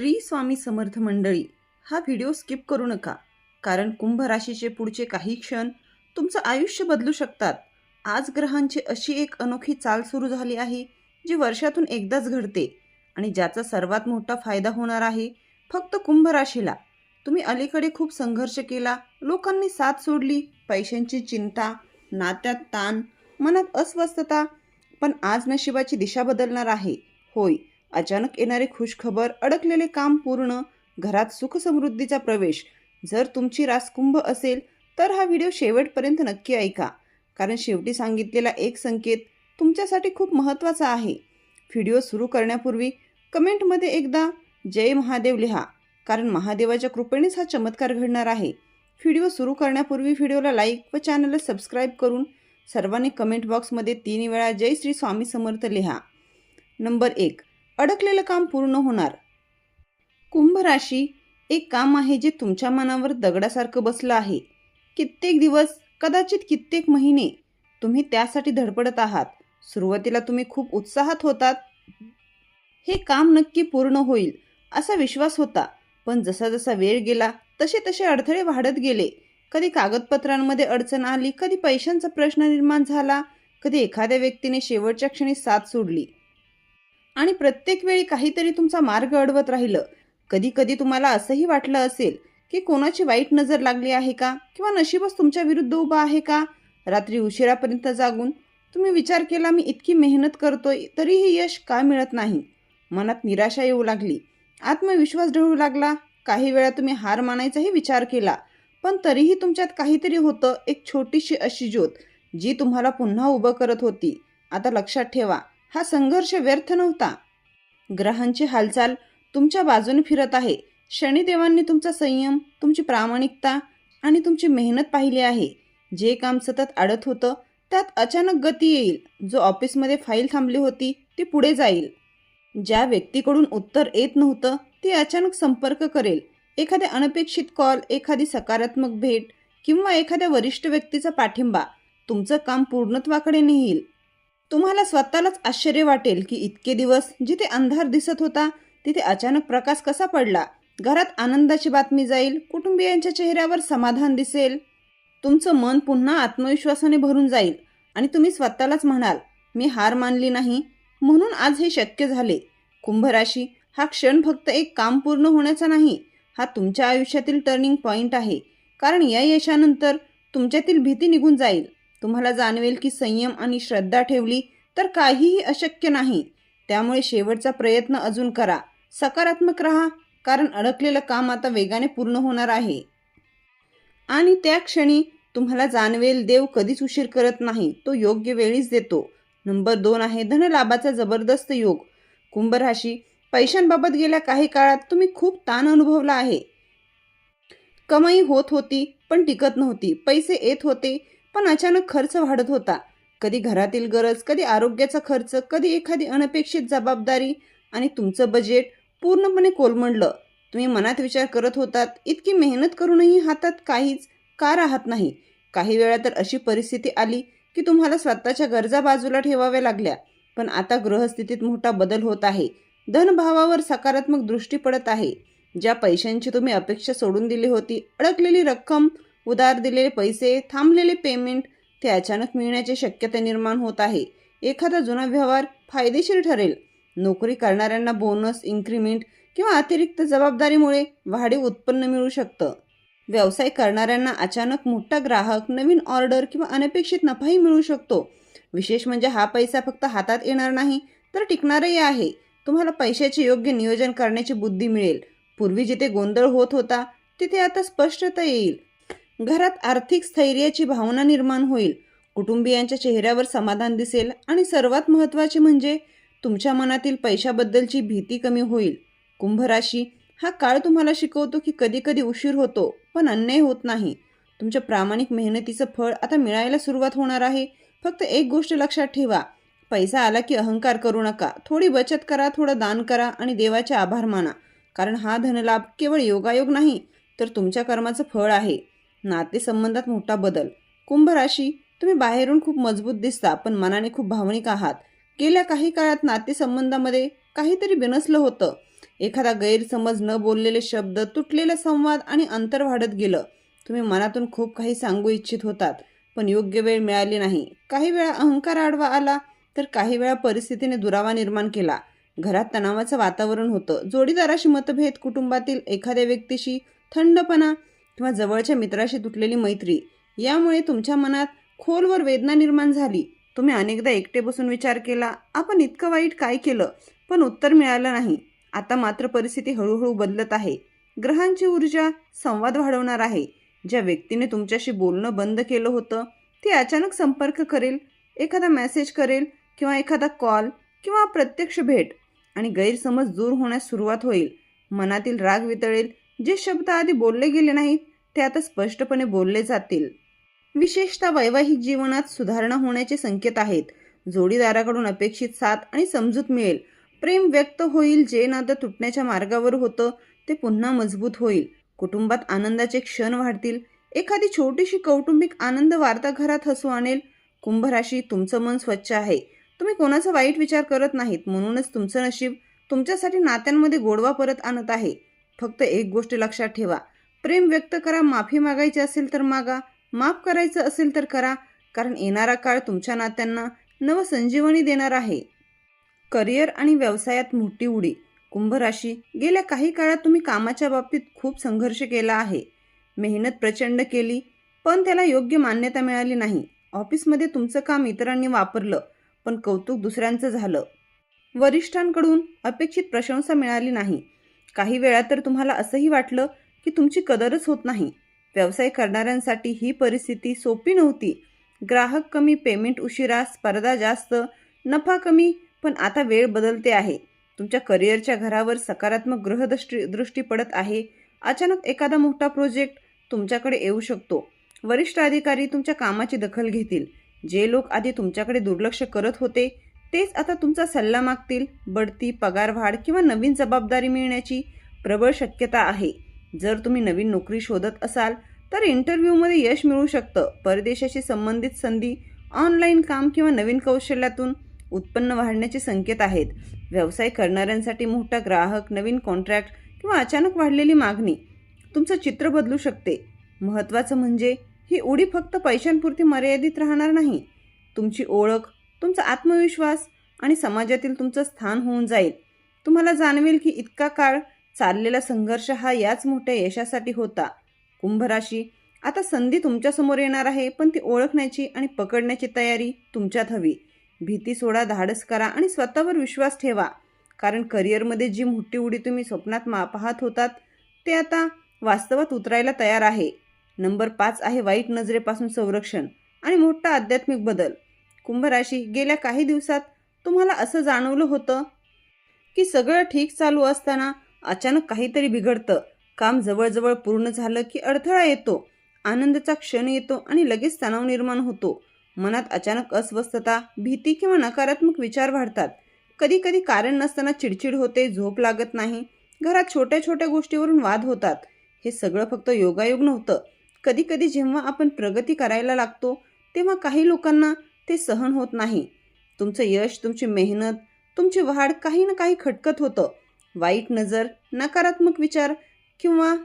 श्री स्वामी समर्थ मंडळी, हा video skip करू नका, कारण कुंभ राशीचे पुढचे काही क्षण तुमचं आयुष्य बदलू शकतात. आज ग्रहांची अशी एक अनोखी चाल सुरू झाली आहे जी वर्षातून एकदाच घडते आणि ज्याचा सर्वात मोठा फायदा होणार आहे फक्त कुंभ राशीला. तुम्ही अलीकडे खूप संघर्ष केला, लोकांनी साथ सोडली, पैशांची चिंता, नात्यात ताण, मनात अस्वस्थता, पण आज नशिबाची दिशा बदलणार आहे. होय, अचानक येणारी खुशखबर, अडकलेले काम पूर्ण, घरात सुख समृद्धीचा प्रवेश. जर तुमची रास कुंभ असेल तर हा व्हिडिओ शेवटपर्यंत नक्की ऐका, कारण शेवटी सांगितलेला एक संकेत तुमच्यासाठी खूप महत्त्वाचा आहे. व्हिडिओ सुरू करण्यापूर्वी कमेंटमध्ये एकदा जय महादेव लिहा, कारण महादेवाच्या कृपेनेच हा चमत्कार घडणार आहे. व्हिडिओ सुरू करण्यापूर्वी व्हिडिओला लाईक व चॅनलला सबस्क्राईब करून सर्वांनी कमेंट बॉक्समध्ये 3 वेळा जय श्री स्वामी समर्थ लिहा. नंबर 1, अडकलेलं काम पूर्ण होणार. कुंभ राशी एक काम आहे जे तुमच्या मनावर दगडासारखं बसलं आहे. कित्येक दिवस, कदाचित कित्येक महिने तुम्ही त्यासाठी धडपडत आहात. सुरुवातीला तुम्ही खूप उत्साहात होतात, हे काम नक्की पूर्ण होईल असा विश्वास होता. पण जसा जसा वेळ गेला तसे तसे अडथळे वाढत गेले. कधी कागदपत्रांमध्ये अडचण आली, कधी पैशांचा प्रश्न निर्माण झाला, कधी एखाद्या व्यक्तीने शेवटच्या क्षणी साथ सोडली आणि प्रत्येक वेळी काहीतरी तुमचा मार्ग अडवत राहिलं. कधी कधी तुम्हाला असंही वाटलं असेल की कोणाची वाईट नजर लागली आहे का, किंवा नशीबच तुमच्या विरुद्ध उभा आहे का. रात्री उशिरापर्यंत जागून तुम्ही विचार केला, मी इतकी मेहनत करतोय तरीही यश का मिळत नाही. मनात निराशा येऊ लागली, आत्मविश्वास ढळू लागला. काही वेळा तुम्ही हार मानायचाही विचार केला, पण तरीही तुमच्यात काहीतरी होतं, एक छोटीशी अशी ज्योत जी तुम्हाला पुन्हा उभं करत होती. आता लक्षात ठेवा, हा संघर्ष व्यर्थ नव्हता. ग्रहांची हालचाल तुमच्या बाजूने फिरत आहे. शनिदेवांनी तुमचा संयम, तुमची प्रामाणिकता आणि तुमची मेहनत पाहिली आहे. जे काम सतत अडत होतं त्यात अचानक गती येईल. जो ऑफिसमध्ये फाईल थांबली होती ती पुढे जाईल. ज्या व्यक्तीकडून उत्तर येत नव्हतं ती अचानक संपर्क करेल. एखाद्या अनपेक्षित कॉल, एखादी सकारात्मक भेट किंवा एखाद्या वरिष्ठ व्यक्तीचा पाठिंबा तुमचं काम पूर्णत्वाकडे नेईल. तुम्हाला स्वतःलाच आश्चर्य वाटेल की इतके दिवस जिथे अंधार दिसत होता तिथे अचानक प्रकाश कसा पडला. घरात आनंदाची बातमी जाईल, कुटुंबियांच्या चेहऱ्यावर समाधान दिसेल. तुमचं मन पुन्हा आत्मविश्वासाने भरून जाईल आणि तुम्ही स्वतःलाच म्हणाल, मी हार मानली नाही, म्हणून आज हे शक्य झाले. कुंभ राशी, हा क्षण फक्त एक काम पूर्ण होण्याचा नाही, हा तुमच्या आयुष्यातील टर्निंग पॉइंट आहे. कारण या यशानंतर तुमच्यातील भीती निघून जाईल. तुम्हाला जाणवेल की संयम आणि श्रद्धा ठेवली तर काहीही अशक्य नाही. त्यामुळे शेवटचा प्रयत्न अजून करा, सकारात्मक राहा, कारण अडकलेलं काम आता वेगाने पूर्ण होणार आहे. आणि त्या क्षणी तुम्हाला जाणवेल, देव कधीच उशीर करत नाही, तो योग्य वेळीच देतो. नंबर 2 आहे धनलाभाचा जबरदस्त योग. कुंभ राशी, पैशांबाबत गेल्या काही काळात तुम्ही खूप ताण अनुभवला आहे. कमाई होत होती पण टिकत नव्हती. पैसे येत होते पण अचानक खर्च वाढत होता. कधी घरातील गरज, कधी आरोग्याचा खर्च, कधी एखादी अनपेक्षित जबाबदारी आणि तुमचं बजेट पूर्णपणे कोलमडलं. तुम्ही मनात विचार करत होतात, इतकी मेहनत करूनही हातात काहीच का राहत नाही. काही वेळा तर अशी परिस्थिती आली की तुम्हाला स्वतःच्या गरजा बाजूला ठेवाव्या लागल्या. पण आता ग्रहस्थितीत मोठा बदल होत आहे. धनभावावर सकारात्मक दृष्टी पडत आहे. ज्या पैशांची तुम्ही अपेक्षा सोडून दिली होती, अडकलेली रक्कम, उधार दिलेले पैसे, थांबलेले पेमेंट, ते अचानक मिळण्याची शक्यता निर्माण होत आहे. एखादा जुना व्यवहार फायदेशीर ठरेल. नोकरी करणाऱ्यांना बोनस, इन्क्रीमेंट किंवा अतिरिक्त जबाबदारीमुळे वाढीव उत्पन्न मिळू शकतं. व्यवसाय करणाऱ्यांना अचानक मोठा ग्राहक, नवीन ऑर्डर किंवा अनपेक्षित नफाही मिळू शकतो. विशेष म्हणजे हा पैसा फक्त हातात येणार नाही तर टिकणारही आहे. तुम्हाला पैशाचे योग्य नियोजन करण्याची बुद्धी मिळेल. पूर्वी जिथे गोंधळ होत होता तिथे आता स्पष्टता येईल. घरात आर्थिक स्थैर्याची भावना निर्माण होईल. कुटुंबियांच्या चेहऱ्यावर समाधान दिसेल आणि सर्वात महत्त्वाचे म्हणजे तुमच्या मनातील पैशाबद्दलची भीती कमी होईल. कुंभ राशी, हा काळ तुम्हाला शिकवतो की कधी कधी उशीर होतो पण अन्याय होत नाही. तुमच्या प्रामाणिक मेहनतीचं फळ आता मिळायला सुरुवात होणार आहे. फक्त एक गोष्ट लक्षात ठेवा, पैसा आला की अहंकार करू नका. थोडी बचत करा, थोडं दान करा आणि देवाचे आभार माना, कारण हा धनलाभ केवळ योगायोग नाही तर तुमच्या कर्माचं फळ आहे. नातेसंबंधात मोठा बदल. कुंभ राशी, तुम्ही बाहेरून खूप मजबूत दिसता पण मनाने खूप भावनिक आहात. गेल्या काही काळात नातेसंबंधामध्ये काहीतरी बिनसलं होतं. एखादा गैरसमज, न बोललेले शब्द, तुटलेला संवाद आणि अंतर वाढत गेलं. तुम्ही मनातून खूप काही सांगू इच्छित होतात, पण योग्य वेळ मिळाली नाही. काही वेळा अहंकार आडवा आला, तर काही वेळा परिस्थितीने दुरावा निर्माण केला. घरात तणावाचं वातावरण होतं. जोडीदाराशी मतभेद, कुटुंबातील एखाद्या व्यक्तीशी थंडपणा किंवा जवळच्या मित्राशी तुटलेली मैत्री, यामुळे तुमच्या मनात खोलवर वेदना निर्माण झाली. तुम्ही अनेकदा एकटे बसून विचार केला, आपण इतकं वाईट काय केलं, पण उत्तर मिळालं नाही. आता मात्र परिस्थिती हळूहळू बदलत आहे. ग्रहांची ऊर्जा संवाद वाढवणार आहे. ज्या व्यक्तीने तुमच्याशी बोलणं बंद केलं होतं, ती अचानक संपर्क करेल, एखादा मेसेज करेल किंवा एखादा कॉल किंवा प्रत्यक्ष भेट, आणि गैरसमज दूर होण्यास सुरुवात होईल. मनातील राग वितळेल. जे शब्द आधी बोलले गेले नाहीत, ते आता स्पष्टपणे बोलले जातील. विशेषतः वैवाहिक जीवनात सुधारणा होण्याचे संकेत आहेत. जोडीदाराकडून अपेक्षित साथ आणि समजूत मिळेल. प्रेम व्यक्त होईल. जे नातं तुटण्याच्या मार्गावर होतं, ते पुन्हा मजबूत होईल. कुटुंबात आनंदाचे क्षण वाढतील. एखादी छोटीशी कौटुंबिक आनंद वार्ता घरात हसू आणेल. कुंभ राशी, तुमचं मन स्वच्छ आहे. तुम्ही कोणाचा वाईट विचार करत नाहीत. म्हणूनच तुमचं नशीब तुमच्यासाठी नात्यांमध्ये गोडवा परत आणत आहे. फक्त एक गोष्ट लक्षात ठेवा, प्रेम व्यक्त करा. माफी मागायची असेल तर मागा. माफ करायचं असेल तर करा, कारण येणारा काळ तुमच्या नात्यांना नवसंजीवनी देणार आहे. करिअर आणि व्यवसायात मोठी उडी. कुंभ राशी, गेल्या काही काळात तुम्ही कामाच्या बाबतीत खूप संघर्ष केला आहे. मेहनत प्रचंड केली, पण त्याला योग्य मान्यता मिळाली नाही. ऑफिसमध्ये तुमचं काम इतरांनी वापरलं, पण कौतुक दुसऱ्यांचं झालं. वरिष्ठांकडून अपेक्षित प्रशंसा मिळाली नाही. काही वेळा तर तुम्हाला असंही वाटलं की तुमची कदरच होत नाही. व्यवसाय करणाऱ्यांसाठी ही परिस्थिती सोपी नव्हती. ग्राहक कमी, पेमेंट उशिरा, स्पर्धा जास्त, नफा कमी. पण आता वेळ बदलते आहे. तुमच्या करिअरच्या घरावर सकारात्मक दृष्टी पडत आहे. अचानक एखादा मोठा प्रोजेक्ट तुमच्याकडे येऊ शकतो. वरिष्ठ अधिकारी तुमच्या कामाची दखल घेतील. जे लोक आधी तुमच्याकडे दुर्लक्ष करत होते, तेच आता तुमचा सल्ला मागतील. बढती, पगारवाढ किंवा नवीन जबाबदारी मिळण्याची प्रबळ शक्यता आहे. जर तुम्ही नवीन नोकरी शोधत असाल तर इंटरव्ह्यूमध्ये यश मिळू शकतं. परदेशाशी संबंधित संधी, ऑनलाईन काम किंवा नवीन कौशल्यातून उत्पन्न वाढण्याचे संकेत आहेत. व्यवसाय करणाऱ्यांसाठी मोठा ग्राहक, नवीन कॉन्ट्रॅक्ट किंवा अचानक वाढलेली मागणी तुमचं चित्र बदलू शकते. महत्त्वाचं म्हणजे ही उडी फक्त पैशांपुरती मर्यादित राहणार नाही. तुमची ओळख, तुमचा आत्मविश्वास आणि समाजातील तुमचं स्थान होऊन जाईल. तुम्हाला जाणवेल की इतका काळ चाललेला संघर्ष हा याच मोठ्या यशासाठी होता. कुंभ राशी, आता संधी तुमच्यासमोर येणार आहे, पण ती ओळखण्याची आणि पकडण्याची तयारी तुमच्यात हवी. भीती सोडा, धाडस करा आणि स्वतःवर विश्वास ठेवा. कारण करिअरमध्ये जी मोठी उडी तुम्ही स्वप्नात पाहत होतात, ते आता वास्तवात उतरायला तयार आहे. नंबर 5 आहे वाईट नजरेपासून संरक्षण आणि मोठा आध्यात्मिक बदल. कुंभ राशी, गेल्या काही दिवसात तुम्हाला असं जाणवलं होतं की सगळं ठीक चालू असताना अचानक काहीतरी बिघडतं. काम जवळजवळ पूर्ण झालं की अडथळा येतो. आनंदाचा क्षण येतो आणि लगेच तणाव निर्माण होतो. मनात अचानक अस्वस्थता, भीती किंवा नकारात्मक विचार वाढतात. कधी कधी कारण नसताना चिडचिड होते, झोप लागत नाही, घरात छोट्या छोट्या गोष्टीवरून वाद होतात. हे सगळं फक्त योगायोग नव्हतं. कधी कधी जेव्हा आपण प्रगती करायला लागतो, तेव्हा काही लोकांना ते सहन होत नाही. तुमचं यश, तुमची मेहनत, तुमची वाढ काही ना काही खटकत होतं. वाईट नजर, नकारात्मक विचार किंवा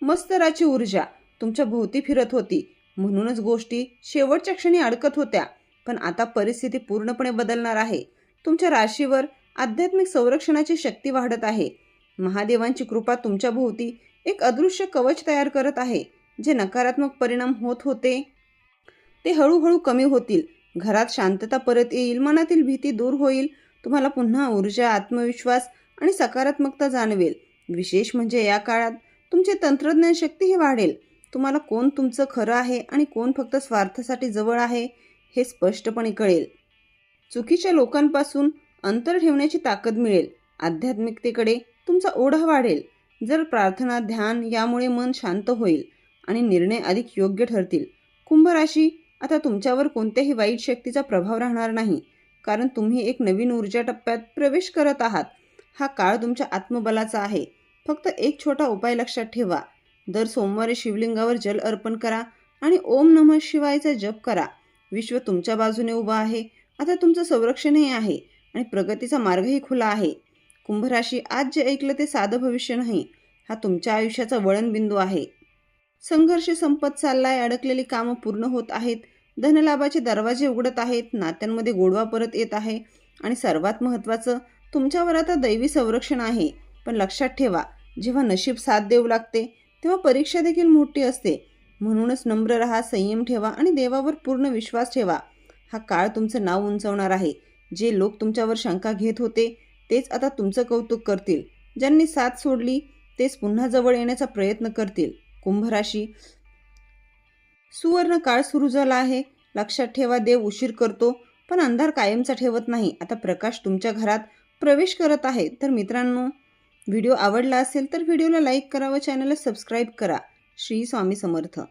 मस्तराची ऊर्जा तुमच्या भोवती फिरत होती. म्हणूनच गोष्टी शेवटच्या क्षणी अडकत होत्या. पण आता परिस्थिती पूर्णपणे बदलणार आहे. तुमच्या राशीवर आध्यात्मिक संरक्षणाची शक्ती वाढत आहे. महादेवांची कृपा तुमच्या भोवती एक अदृश्य कवच तयार करत आहे. जे नकारात्मक परिणाम होत होते, ते हळूहळू कमी होतील. घरात शांतता परत येईल. मनातील भीती दूर होईल. तुम्हाला पुन्हा ऊर्जा, आत्मविश्वास आणि सकारात्मकता जाणवेल. विशेष म्हणजे या काळात तुमची तंत्रज्ञान शक्तीही वाढेल. तुम्हाला कोण तुमचं खरं आहे आणि कोण फक्त स्वार्थासाठी जवळ आहे, हे स्पष्टपणे कळेल. चुकीच्या लोकांपासून अंतर ठेवण्याची ताकद मिळेल. आध्यात्मिकतेकडे तुमचा ओढा वाढेल. जर प्रार्थना, ध्यान यामुळे मन शांत होईल आणि निर्णय अधिक योग्य ठरतील. कुंभ राशी, आता तुमच्यावर कोणत्याही वाईट शक्तीचा प्रभाव राहणार नाही, कारण तुम्ही एक नवीन ऊर्जा टप्प्यात प्रवेश करत आहात. हा काळ तुमच्या आत्मबलाचा आहे. फक्त एक छोटा उपाय लक्षात ठेवा. दर सोमवारी शिवलिंगावर जल अर्पण करा आणि ओम नमः शिवायचा जप करा. विश्व तुमच्या बाजूने उभा आहे. आता तुमचं संरक्षणही आहे आणि प्रगतीचा मार्गही खुला आहे. कुंभ राशी, आज जे ऐकलं ते साधं भविष्य नाही, हा तुमच्या आयुष्याचा वळणबिंदू आहे. संघर्ष संपत चाललाय, अडकलेली कामं पूर्ण होत आहेत, धनलाभाचे दरवाजे उघडत आहेत, नात्यांमध्ये गोडवा परत येत आहे आणि सर्वात महत्त्वाचं, तुमच्यावर आता दैवी संरक्षण आहे. पण लक्षात ठेवा, जेव्हा नशीब साथ देऊ लागते तेव्हा परीक्षा देखील मोठी असते. म्हणूनच नम्र राहा, संयम ठेवा आणि देवावर पूर्ण विश्वास ठेवा. हा काळ तुमचं नाव उंचावणार आहे. जे लोक तुमच्यावर शंका घेत होते तेच आता तुमचं कौतुक करतील. ज्यांनी साथ सोडली तेच पुन्हा जवळ येण्याचा प्रयत्न करतील. कुंभ राशी, सुवर्ण काळ सुरू झाला आहे. लक्षात ठेवा, देव उशीर करतो पण अंधार कायमचा ठेवत नाही. आता प्रकाश तुमच्या घरात प्रवेश करत आहे. तर मित्रांनो, व्हिडिओ आवडला असेल तर व्हिडिओला लाईक करा व चॅनलला सबस्क्राईब करा. श्री स्वामी समर्थ.